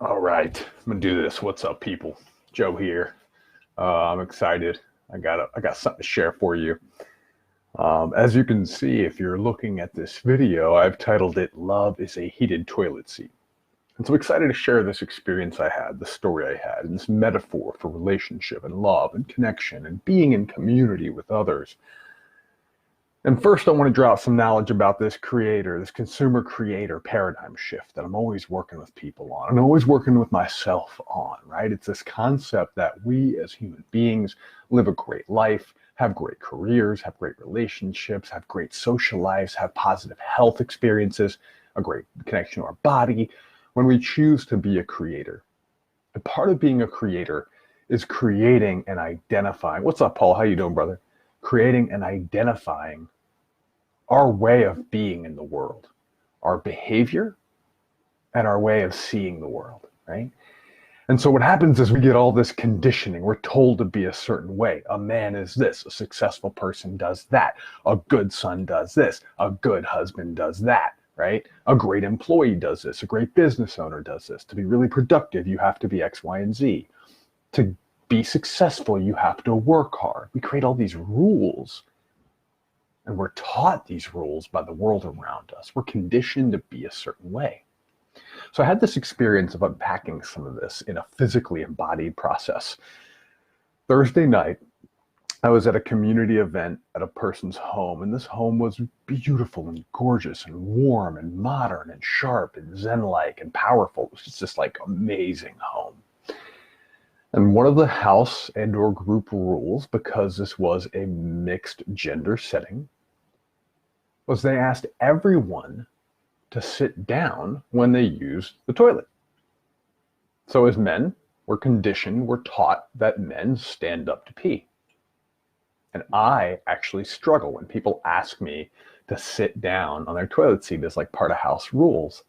All right, I'm gonna do this. What's up, people? Joe here. I'm excited. I got something to share for you. As you can see, if you're looking at this video, I've titled it "Love is a Heated Toilet Seat." And so I'm excited to share this experience I had, the story I had, and this metaphor for relationship and love and connection and being in community with others. And first, I want to draw out some knowledge about this creator, this consumer creator paradigm shift that I'm always working with people on and always working with myself on, right? It's this concept that we as human beings live a great life, have great careers, have great relationships, have great social lives, have positive health experiences, a great connection to our body when we choose to be a creator. And part of being a creator is creating and identifying. What's up, Paul? How you doing, brother? Creating and identifying our way of being in the world, our behavior, and our way of seeing the world, right? And so what happens is we get all this conditioning. We're told to be a certain way. A man is this, a successful person does that, a good son does this, a good husband does that, right? A great employee does this, a great business owner does this. To be really productive, you have to be X, Y, and Z. To be successful, you have to work hard. We create all these rules, and we're taught these rules by the world around us. We're conditioned to be a certain way. So I had this experience of unpacking some of this in a physically embodied process. Thursday night, I was at a community event at a person's home, and this home was beautiful and gorgeous and warm and modern and sharp and zen-like and powerful. It was just like amazing home. And one of the house and or group rules, because this was a mixed gender setting, was they asked everyone to sit down when they used the toilet. So as men, we're conditioned, we're taught that men stand up to pee. And I actually struggle when people ask me to sit down on their toilet seat as like part of house rules.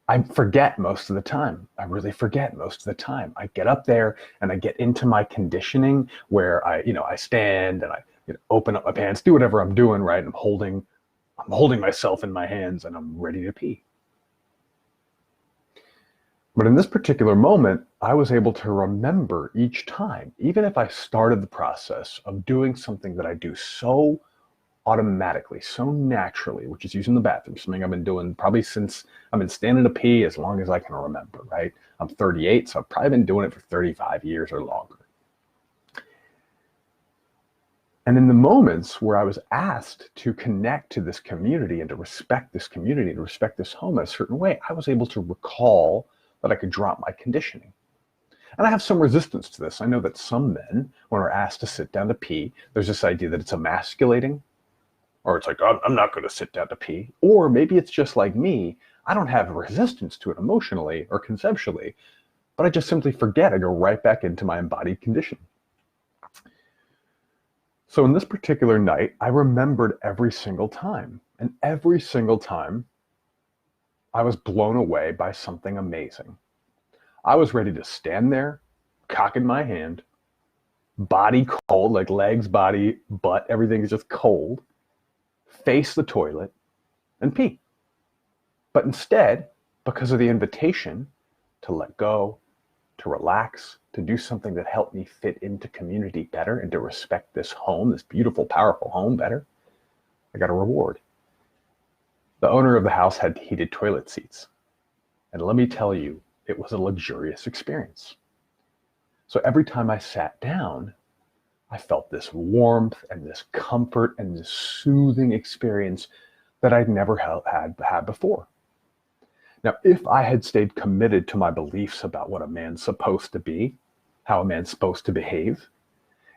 I forget most of the time. I really forget most of the time. I get up there and I get into my conditioning where I stand and I open up my pants, do whatever I'm doing, right? I'm holding myself in my hands and I'm ready to pee. But in this particular moment, I was able to remember each time, even if I started the process of doing something that I do so automatically, so naturally, which is using the bathroom, something I've been doing probably since I've been standing to pee as long as I can remember, right? I'm 38, so I've probably been doing it for 35 years or longer. And in the moments where I was asked to connect to this community and to respect this community, to respect this home in a certain way, I was able to recall that I could drop my conditioning. And I have some resistance to this. I know that some men, when are asked to sit down to pee, there's this idea that it's emasculating, or it's like, I'm not going to sit down to pee. Or maybe it's just like me. I don't have resistance to it emotionally or conceptually, but I just simply forget. I go right back into my embodied condition. So in this particular night, I remembered every single time. And every single time, I was blown away by something amazing. I was ready to stand there, cock in my hand, body cold, like legs, body, butt, everything is just cold, face the toilet, and pee. But instead, because of the invitation to let go, to relax, to do something that helped me fit into community better and to respect this home, this beautiful, powerful home better, I got a reward. The owner of the house had heated toilet seats. And let me tell you, it was a luxurious experience. So every time I sat down, I felt this warmth and this comfort and this soothing experience that I'd never had before. Now, if I had stayed committed to my beliefs about what a man's supposed to be, how a man's supposed to behave,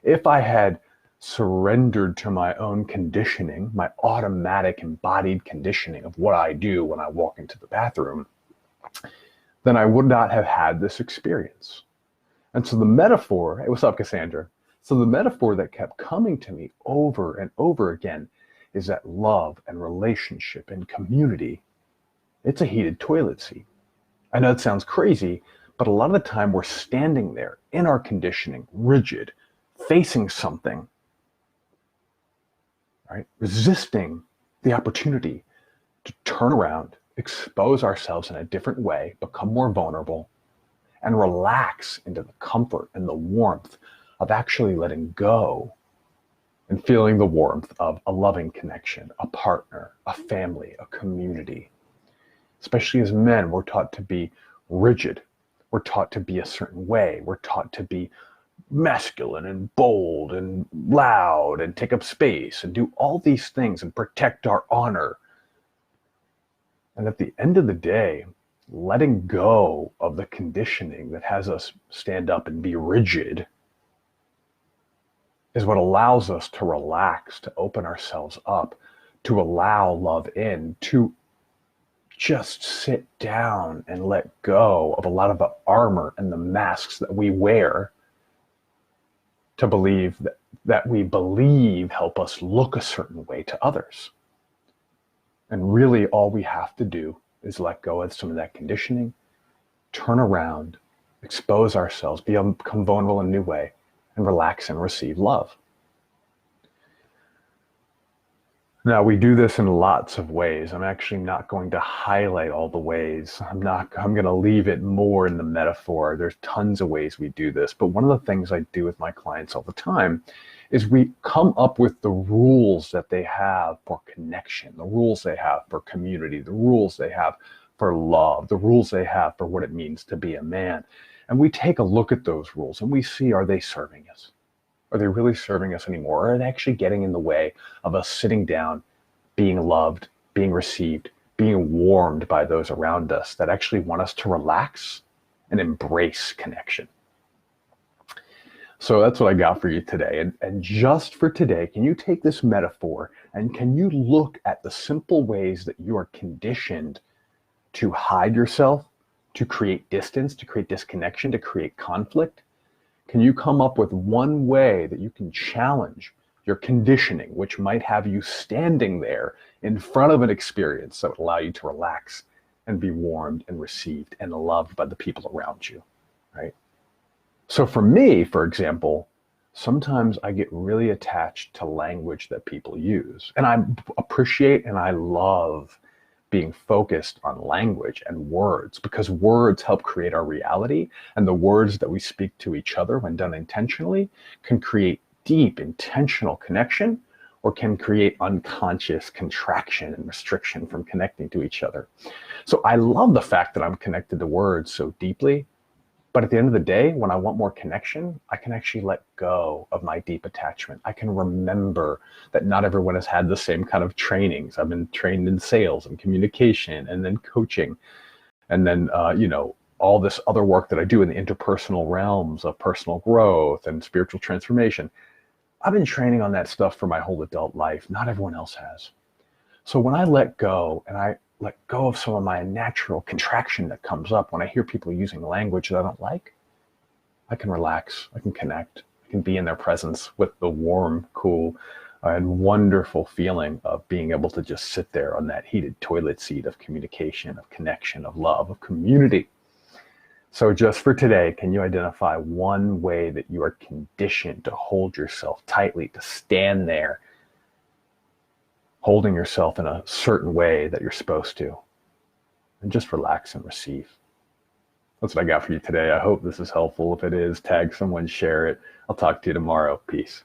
if I had surrendered to my own conditioning, my automatic embodied conditioning of what I do when I walk into the bathroom, then I would not have had this experience. And so the metaphor, hey, what's up, Cassandra? So the metaphor that kept coming to me over and over again is that love and relationship and community, it's a heated toilet seat. I know it sounds crazy, but a lot of the time we're standing there in our conditioning, rigid, facing something, right? Resisting the opportunity to turn around, expose ourselves in a different way, become more vulnerable, and relax into the comfort and the warmth of actually letting go and feeling the warmth of a loving connection, a partner, a family, a community. Especially as men, we're taught to be rigid. We're taught to be a certain way. We're taught to be masculine and bold and loud and take up space and do all these things and protect our honor. And at the end of the day, letting go of the conditioning that has us stand up and be rigid is what allows us to relax, to open ourselves up, to allow love in, to just sit down and let go of a lot of the armor and the masks that we wear to believe that we believe help us look a certain way to others. And really all we have to do is let go of some of that conditioning, turn around, expose ourselves, become vulnerable in a new way, and relax and receive love. Now, we do this in lots of ways. I'm actually not going to highlight all the ways. I'm going to leave it more in the metaphor. There's tons of ways we do this. But one of the things I do with my clients all the time is we come up with the rules that they have for connection, the rules they have for community, the rules they have for love, the rules they have for what it means to be a man. And we take a look at those rules and we see, are they serving us? Are they really serving us anymore? Or are they actually getting in the way of us sitting down, being loved, being received, being warmed by those around us that actually want us to relax and embrace connection? So that's what I got for you today. And just for today, can you take this metaphor and can you look at the simple ways that you are conditioned to hide yourself, to create distance, to create disconnection, to create conflict? Can you come up with one way that you can challenge your conditioning, which might have you standing there in front of an experience that would allow you to relax and be warmed and received and loved by the people around you, right? So for me, for example, sometimes I get really attached to language that people use. And I appreciate and I love being focused on language and words, because words help create our reality, and the words that we speak to each other when done intentionally can create deep intentional connection or can create unconscious contraction and restriction from connecting to each other. So I love the fact that I'm connected to words so deeply. But at the end of the day, when I want more connection, I can actually let go of my deep attachment. I can remember that not everyone has had the same kind of trainings. I've been trained in sales and communication and then coaching. And then, all this other work that I do in the interpersonal realms of personal growth and spiritual transformation. I've been training on that stuff for my whole adult life. Not everyone else has. So when I let go and I let go of some of my natural contraction that comes up when I hear people using language that I don't like, I can relax, I can connect, I can be in their presence with the warm, cool, and wonderful feeling of being able to just sit there on that heated toilet seat of communication, of connection, of love, of community. So just for today, can you identify one way that you are conditioned to hold yourself tightly, to stand there holding yourself in a certain way that you're supposed to, and just relax and receive? That's what I got for you today. I hope this is helpful. If it is, tag someone, share it. I'll talk to you tomorrow. Peace.